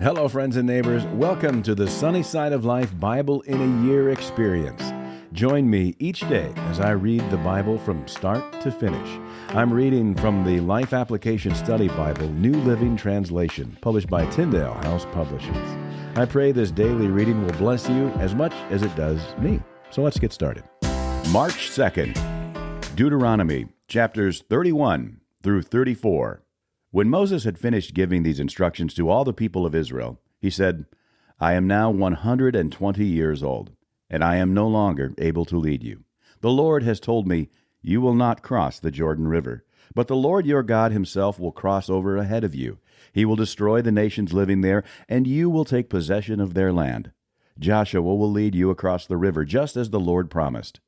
Hello, friends and neighbors. Welcome to the Sunny Side of Life Bible in a Year experience. Join me each day as I read the Bible from start to finish. I'm reading from the Life Application Study Bible, New Living Translation, published by Tyndale House Publishers. I pray this daily reading will bless you as much as it does me. So let's get started. March 2nd, Deuteronomy, chapters 31 through 34. When Moses had finished giving these instructions to all the people of Israel, he said, I am now 120 years old, and I am no longer able to lead you. The Lord has told me, you will not cross the Jordan River, but the Lord your God himself will cross over ahead of you. He will destroy the nations living there, and you will take possession of their land. Joshua will lead you across the river, just as the Lord promised.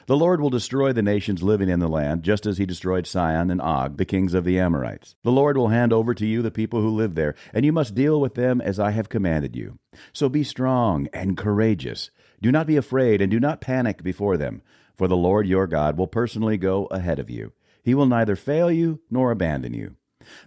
The Lord will destroy the nations living in the land, just as he destroyed Sihon and Og, the kings of the Amorites. The Lord will hand over to you the people who live there, and you must deal with them as I have commanded you. So be strong and courageous. Do not be afraid, and do not panic before them, for the Lord your God will personally go ahead of you. He will neither fail you nor abandon you.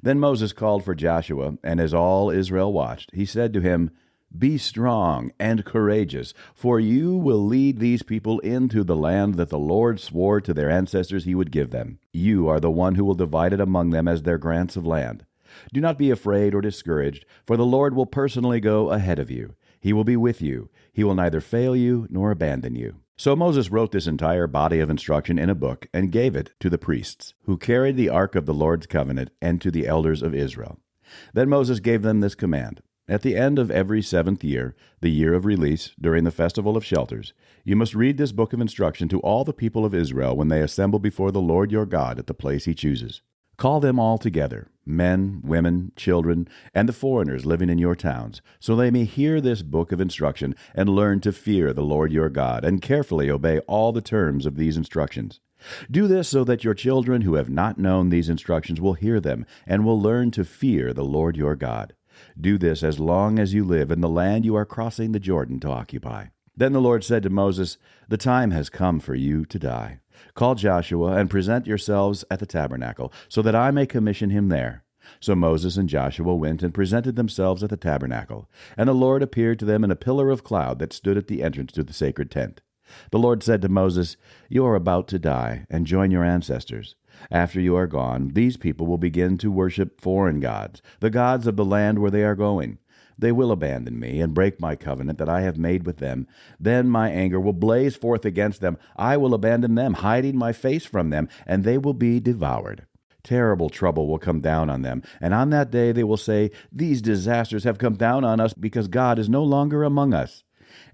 Then Moses called for Joshua, and as all Israel watched, he said to him, Be strong and courageous, for you will lead these people into the land that the Lord swore to their ancestors he would give them. You are the one who will divide it among them as their grants of land. Do not be afraid or discouraged, for the Lord will personally go ahead of you. He will be with you. He will neither fail you nor abandon you. So Moses wrote this entire body of instruction in a book and gave it to the priests, who carried the ark of the Lord's covenant, and to the elders of Israel. Then Moses gave them this command. At the end of every 7th year, the year of release, during the festival of shelters, you must read this book of instruction to all the people of Israel when they assemble before the Lord your God at the place he chooses. Call them all together, men, women, children, and the foreigners living in your towns, so they may hear this book of instruction and learn to fear the Lord your God and carefully obey all the terms of these instructions. Do this so that your children who have not known these instructions will hear them and will learn to fear the Lord your God. Do this as long as you live in the land you are crossing the Jordan to occupy. Then the Lord said to Moses, The time has come for you to die. Call Joshua and present yourselves at the tabernacle, so that I may commission him there. So Moses and Joshua went and presented themselves at the tabernacle, and the Lord appeared to them in a pillar of cloud that stood at the entrance to the sacred tent. The Lord said to Moses, You are about to die and join your ancestors. After you are gone, these people will begin to worship foreign gods, the gods of the land where they are going. They will abandon me and break my covenant that I have made with them. Then my anger will blaze forth against them. I will abandon them, hiding my face from them, and they will be devoured. Terrible trouble will come down on them, and on that day they will say, These disasters have come down on us because God is no longer among us.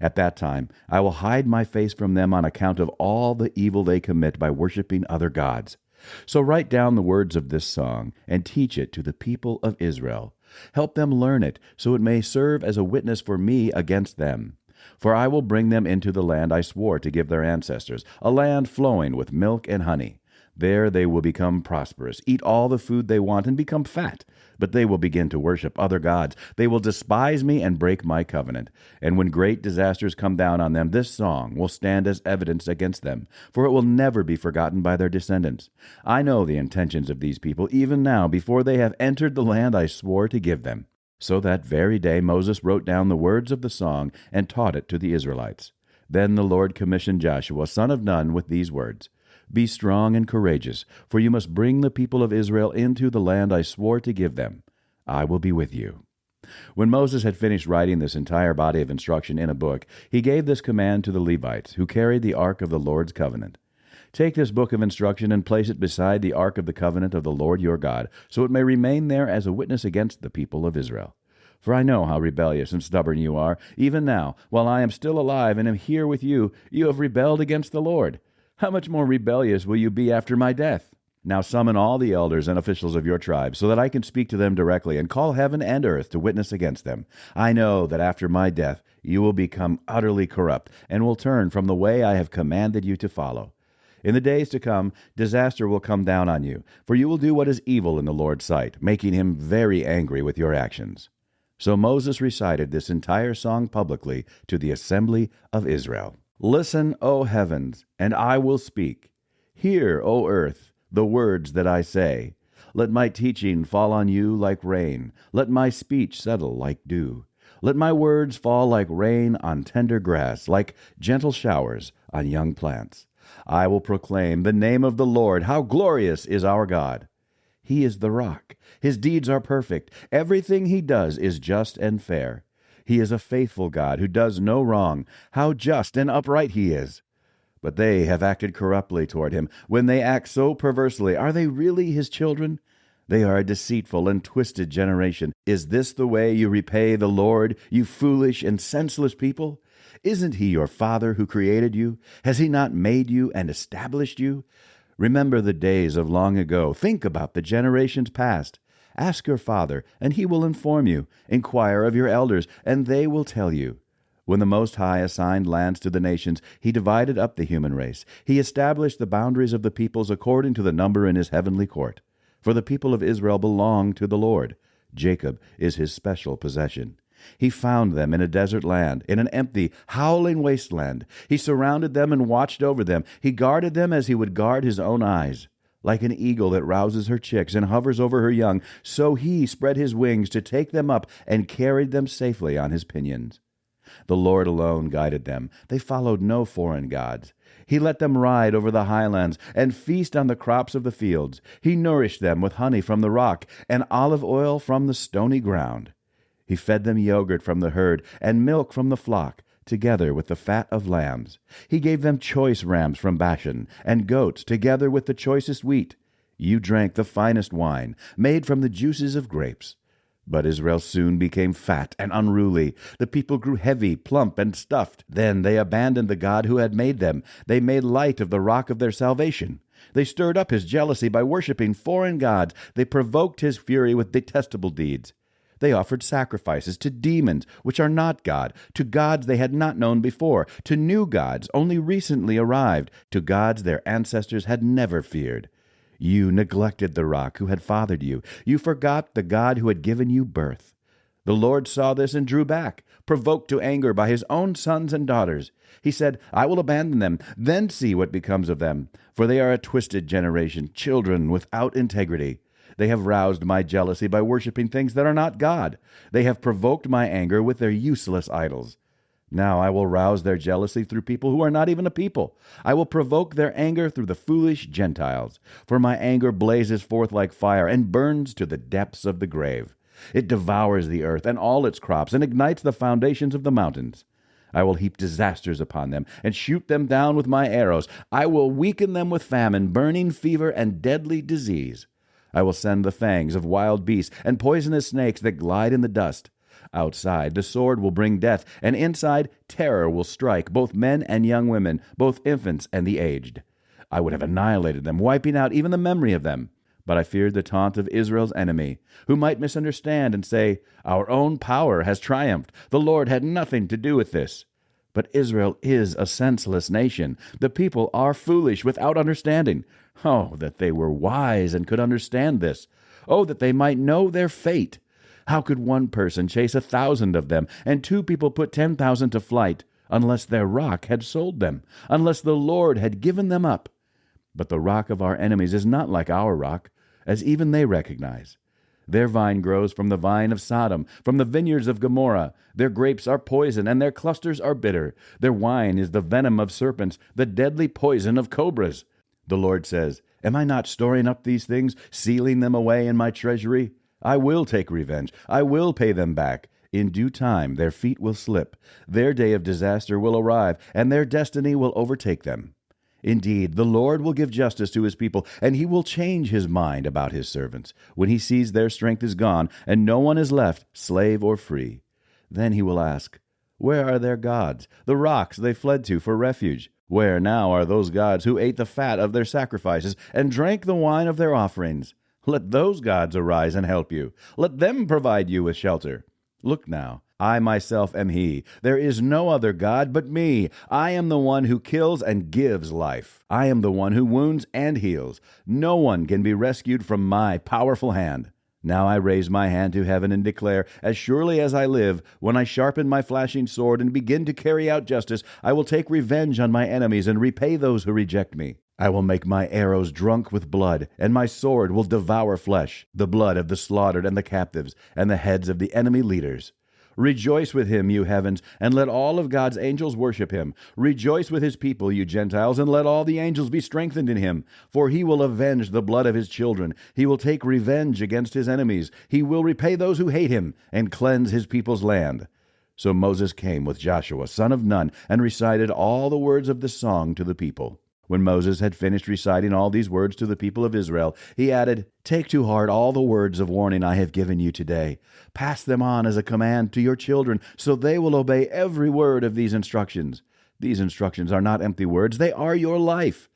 At that time I will hide my face from them on account of all the evil they commit by worshiping other gods. So write down the words of this song and teach it to the people of Israel. Help them learn it, so it may serve as a witness for me against them. For I will bring them into the land I swore to give their ancestors, a land flowing with milk and honey. There they will become prosperous, eat all the food they want, and become fat. But they will begin to worship other gods. They will despise me and break my covenant. And when great disasters come down on them, this song will stand as evidence against them, for it will never be forgotten by their descendants. I know the intentions of these people, even now, before they have entered the land I swore to give them. So that very day Moses wrote down the words of the song and taught it to the Israelites. Then the Lord commissioned Joshua, son of Nun, with these words, Be strong and courageous, for you must bring the people of Israel into the land I swore to give them. I will be with you. When Moses had finished writing this entire body of instruction in a book, he gave this command to the Levites, who carried the ark of the Lord's covenant. Take this book of instruction and place it beside the ark of the covenant of the Lord your God, so it may remain there as a witness against the people of Israel. For I know how rebellious and stubborn you are. Even now, while I am still alive and am here with you, you have rebelled against the Lord. How much more rebellious will you be after my death? Now summon all the elders and officials of your tribe, so that I can speak to them directly and call heaven and earth to witness against them. I know that after my death you will become utterly corrupt and will turn from the way I have commanded you to follow. In the days to come, disaster will come down on you, for you will do what is evil in the Lord's sight, making him very angry with your actions. So Moses recited this entire song publicly to the assembly of Israel. Listen, O heavens, and I will speak. Hear, O earth, the words that I say. Let my teaching fall on you like rain. Let my speech settle like dew. Let my words fall like rain on tender grass, like gentle showers on young plants. I will proclaim the name of the Lord. How glorious is our God! He is the rock. His deeds are perfect. Everything he does is just and fair. He is a faithful God who does no wrong. How just and upright he is! But they have acted corruptly toward him. When they act so perversely, are they really his children? They are a deceitful and twisted generation. Is this the way you repay the Lord, you foolish and senseless people? Isn't he your Father who created you? Has he not made you and established you? Remember the days of long ago. Think about the generations past. Ask your father, and he will inform you. Inquire of your elders, and they will tell you. When the Most High assigned lands to the nations, he divided up the human race. He established the boundaries of the peoples according to the number in his heavenly court. For the people of Israel belong to the Lord. Jacob is his special possession. He found them in a desert land, in an empty, howling wasteland. He surrounded them and watched over them. He guarded them as he would guard his own eyes. Like an eagle that rouses her chicks and hovers over her young, so he spread his wings to take them up and carried them safely on his pinions. The Lord alone guided them. They followed no foreign gods. He let them ride over the highlands and feast on the crops of the fields. He nourished them with honey from the rock and olive oil from the stony ground. He fed them yogurt from the herd and milk from the flock, together with the fat of lambs. He gave them choice rams from Bashan and goats, together with the choicest wheat. You drank the finest wine, made from the juices of grapes. But Israel soon became fat and unruly. The people grew heavy, plump, and stuffed. Then they abandoned the God who had made them. They made light of the rock of their salvation. They stirred up his jealousy by worshiping foreign gods. They provoked his fury with detestable deeds. They offered sacrifices to demons, which are not God, to gods they had not known before, to new gods only recently arrived, to gods their ancestors had never feared. You neglected the rock who had fathered you. You forgot the God who had given you birth. The Lord saw this and drew back, provoked to anger by his own sons and daughters. He said, I will abandon them, then see what becomes of them. For they are a twisted generation, children without integrity. They have roused my jealousy by worshiping things that are not God. They have provoked my anger with their useless idols. Now I will rouse their jealousy through people who are not even a people. I will provoke their anger through the foolish Gentiles. For my anger blazes forth like fire and burns to the depths of the grave. It devours the earth and all its crops and ignites the foundations of the mountains. I will heap disasters upon them and shoot them down with my arrows. I will weaken them with famine, burning fever, and deadly disease. I will send the fangs of wild beasts and poisonous snakes that glide in the dust. Outside, the sword will bring death, and inside, terror will strike both men and young women, both infants and the aged. I would have annihilated them, wiping out even the memory of them. But I feared the taunt of Israel's enemy, who might misunderstand and say, Our own power has triumphed. The Lord had nothing to do with this. But Israel is a senseless nation. The people are foolish without understanding. Oh, that they were wise and could understand this. Oh, that they might know their fate. How could one person chase 1,000 of them, and 2 people put 10,000 to flight, unless their rock had sold them, unless the Lord had given them up? But the rock of our enemies is not like our rock, as even they recognize. Their vine grows from the vine of Sodom, from the vineyards of Gomorrah. Their grapes are poison, and their clusters are bitter. Their wine is the venom of serpents, the deadly poison of cobras. The Lord says, Am I not storing up these things, sealing them away in my treasury? I will take revenge. I will pay them back. In due time their feet will slip. Their day of disaster will arrive, and their destiny will overtake them. Indeed, the Lord will give justice to his people, and he will change his mind about his servants, when he sees their strength is gone, and no one is left, slave or free. Then he will ask, Where are their gods, the rocks they fled to for refuge? Where now are those gods who ate the fat of their sacrifices, and drank the wine of their offerings? Let those gods arise and help you. Let them provide you with shelter. Look now, I myself am he. There is no other God but me. I am the one who kills and gives life. I am the one who wounds and heals. No one can be rescued from my powerful hand. Now I raise my hand to heaven and declare, as surely as I live, when I sharpen my flashing sword and begin to carry out justice, I will take revenge on my enemies and repay those who reject me. I will make my arrows drunk with blood, and my sword will devour flesh, the blood of the slaughtered and the captives, and the heads of the enemy leaders. Rejoice with him, you heavens, and let all of God's angels worship him. Rejoice with his people, you Gentiles, and let all the angels be strengthened in him. For he will avenge the blood of his children. He will take revenge against his enemies. He will repay those who hate him, and cleanse his people's land. So Moses came with Joshua, son of Nun, and recited all the words of the song to the people. When Moses had finished reciting all these words to the people of Israel, he added, "Take to heart all the words of warning I have given you today. Pass them on as a command to your children, so they will obey every word of these instructions. These instructions are not empty words, they are your life.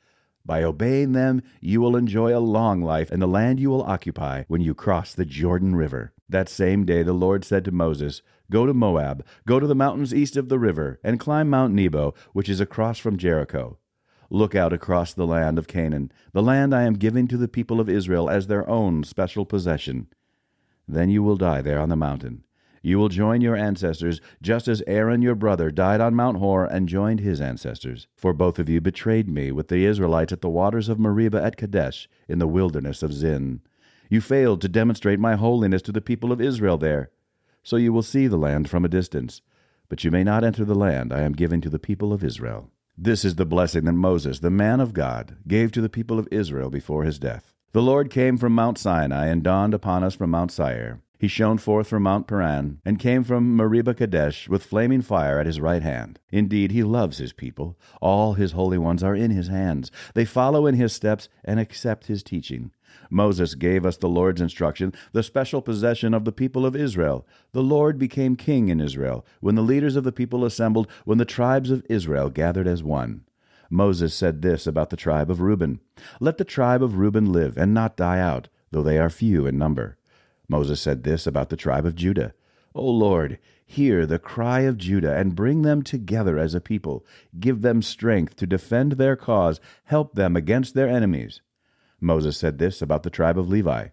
By obeying them, you will enjoy a long life in the land you will occupy when you cross the Jordan River." That same day the Lord said to Moses, "Go to Moab, go to the mountains east of the river, and climb Mount Nebo, which is across from Jericho. Look out across the land of Canaan, the land I am giving to the people of Israel as their own special possession. Then you will die there on the mountain. You will join your ancestors, just as Aaron your brother died on Mount Hor and joined his ancestors. For both of you betrayed me with the Israelites at the waters of Meribah at Kadesh in the wilderness of Zin. You failed to demonstrate my holiness to the people of Israel there. So you will see the land from a distance, but you may not enter the land I am giving to the people of Israel." This is the blessing that Moses, the man of God, gave to the people of Israel before his death. The Lord came from Mount Sinai and dawned upon us from Mount Seir. He shone forth from Mount Paran and came from Meribah Kadesh with flaming fire at his right hand. Indeed, he loves his people. All his holy ones are in his hands. They follow in his steps and accept his teaching. Moses gave us the Lord's instruction, the special possession of the people of Israel. The Lord became king in Israel when the leaders of the people assembled, when the tribes of Israel gathered as one. Moses said this about the tribe of Reuben, "Let the tribe of Reuben live and not die out, though they are few in number." Moses said this about the tribe of Judah, "O Lord, hear the cry of Judah and bring them together as a people. Give them strength to defend their cause. Help them against their enemies." Moses said this about the tribe of Levi,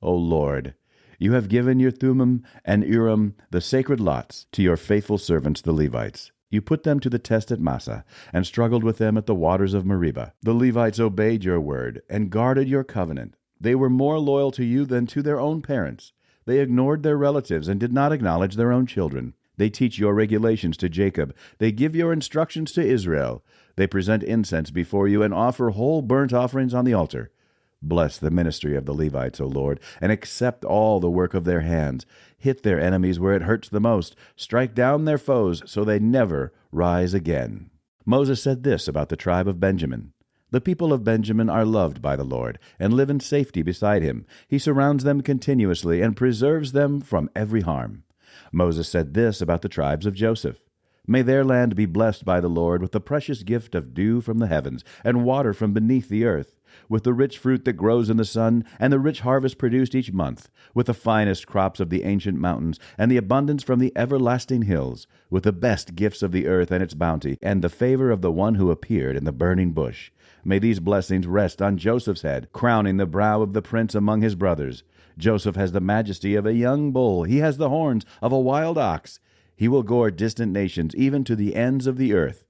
"O Lord, you have given your Thummim and Urim, the sacred lots, to your faithful servants the Levites. You put them to the test at Massah, and struggled with them at the waters of Meribah. The Levites obeyed your word and guarded your covenant. They were more loyal to you than to their own parents. They ignored their relatives and did not acknowledge their own children. They teach your regulations to Jacob. They give your instructions to Israel. They present incense before you and offer whole burnt offerings on the altar. Bless the ministry of the Levites, O Lord, and accept all the work of their hands. Hit their enemies where it hurts the most. Strike down their foes so they never rise again." Moses said this about the tribe of Benjamin. "The people of Benjamin are loved by the Lord and live in safety beside him. He surrounds them continuously and preserves them from every harm." Moses said this about the tribes of Joseph. "May their land be blessed by the Lord with the precious gift of dew from the heavens and water from beneath the earth, with the rich fruit that grows in the sun and the rich harvest produced each month, with the finest crops of the ancient mountains and the abundance from the everlasting hills, with the best gifts of the earth and its bounty, and the favor of the one who appeared in the burning bush. May these blessings rest on Joseph's head, crowning the brow of the prince among his brothers. Joseph has the majesty of a young bull. He has the horns of a wild ox. He will gore distant nations, even to the ends of the earth.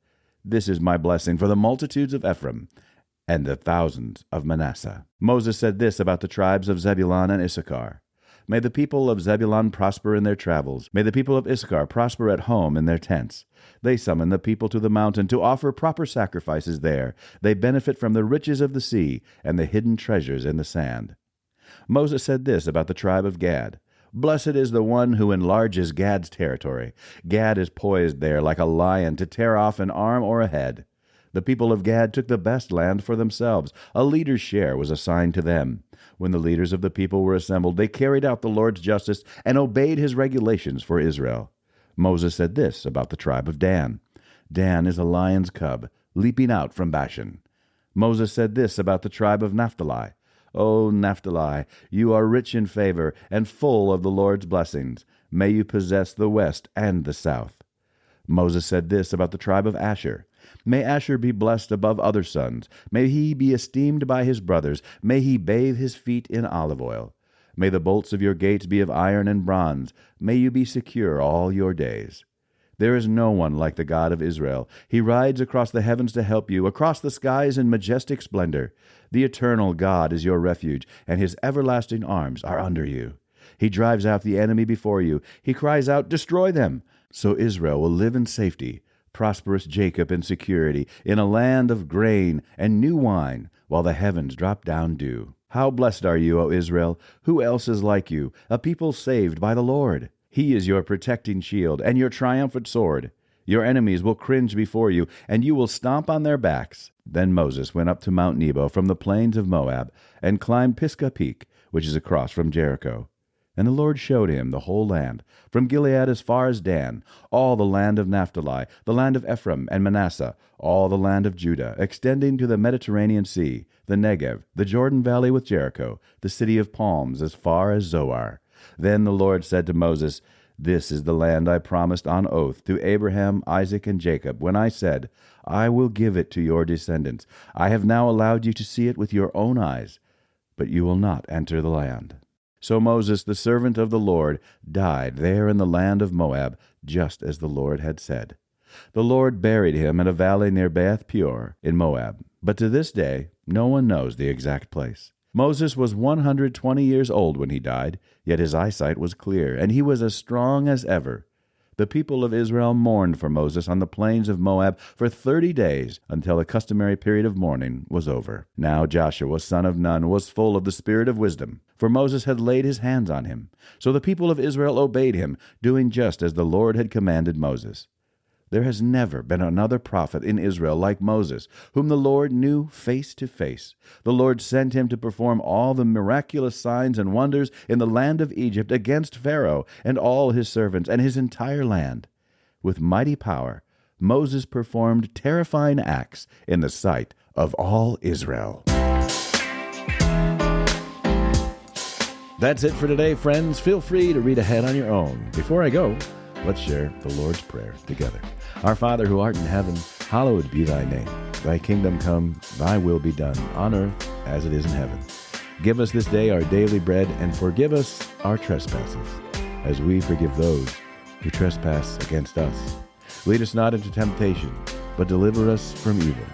This is my blessing for the multitudes of Ephraim and the thousands of Manasseh." Moses said this about the tribes of Zebulun and Issachar. "May the people of Zebulun prosper in their travels. May the people of Issachar prosper at home in their tents. They summon the people to the mountain to offer proper sacrifices there. They benefit from the riches of the sea and the hidden treasures in the sand." Moses said this about the tribe of Gad. "Blessed is the one who enlarges Gad's territory. Gad is poised there like a lion to tear off an arm or a head." The people of Gad took the best land for themselves. A leader's share was assigned to them. When the leaders of the people were assembled, they carried out the Lord's justice and obeyed his regulations for Israel. Moses said this about the tribe of Dan. "Dan is a lion's cub, leaping out from Bashan." Moses said this about the tribe of Naphtali. "O Naphtali, you are rich in favor and full of the Lord's blessings. May you possess the west and the south." Moses said this about the tribe of Asher. "May Asher be blessed above other sons. May he be esteemed by his brothers. May he bathe his feet in olive oil. May the bolts of your gates be of iron and bronze. May you be secure all your days. There is no one like the God of Israel. He rides across the heavens to help you, across the skies in majestic splendor. The eternal God is your refuge, and his everlasting arms are under you. He drives out the enemy before you. He cries out, "Destroy them!" So Israel will live in safety, prosperous Jacob in security, in a land of grain and new wine, while the heavens drop down dew. How blessed are you, O Israel! Who else is like you, a people saved by the Lord? He is your protecting shield and your triumphant sword. Your enemies will cringe before you, and you will stomp on their backs. Then Moses went up to Mount Nebo from the plains of Moab, and climbed Pisgah Peak, which is across from Jericho. And the Lord showed him the whole land, from Gilead as far as Dan, all the land of Naphtali, the land of Ephraim and Manasseh, all the land of Judah, extending to the Mediterranean Sea, the Negev, the Jordan Valley with Jericho, the city of palms as far as Zoar. Then the Lord said to Moses, "This is the land I promised on oath to Abraham, Isaac, and Jacob, when I said, I will give it to your descendants. I have now allowed you to see it with your own eyes, but you will not enter the land." So Moses, the servant of the Lord, died there in the land of Moab, just as the Lord had said. The Lord buried him in a valley near Beth Peor in Moab, but to this day no one knows the exact place. Moses was 120 years old when he died, yet his eyesight was clear, and he was as strong as ever. The people of Israel mourned for Moses on the plains of Moab for 30 days, until the customary period of mourning was over. Now Joshua, son of Nun, was full of the spirit of wisdom, for Moses had laid his hands on him. So the people of Israel obeyed him, doing just as the Lord had commanded Moses. There has never been another prophet in Israel like Moses, whom the Lord knew face to face. The Lord sent him to perform all the miraculous signs and wonders in the land of Egypt against Pharaoh and all his servants and his entire land. With mighty power, Moses performed terrifying acts in the sight of all Israel. That's it for today, friends. Feel free to read ahead on your own. Before I go, let's share the Lord's Prayer together. Our Father who art in heaven, hallowed be thy name. Thy kingdom come, thy will be done, on earth as it is in heaven. Give us this day our daily bread, and forgive us our trespasses, as we forgive those who trespass against us. Lead us not into temptation, but deliver us from evil.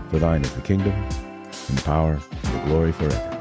For thine is the kingdom, and the power, and the glory forever.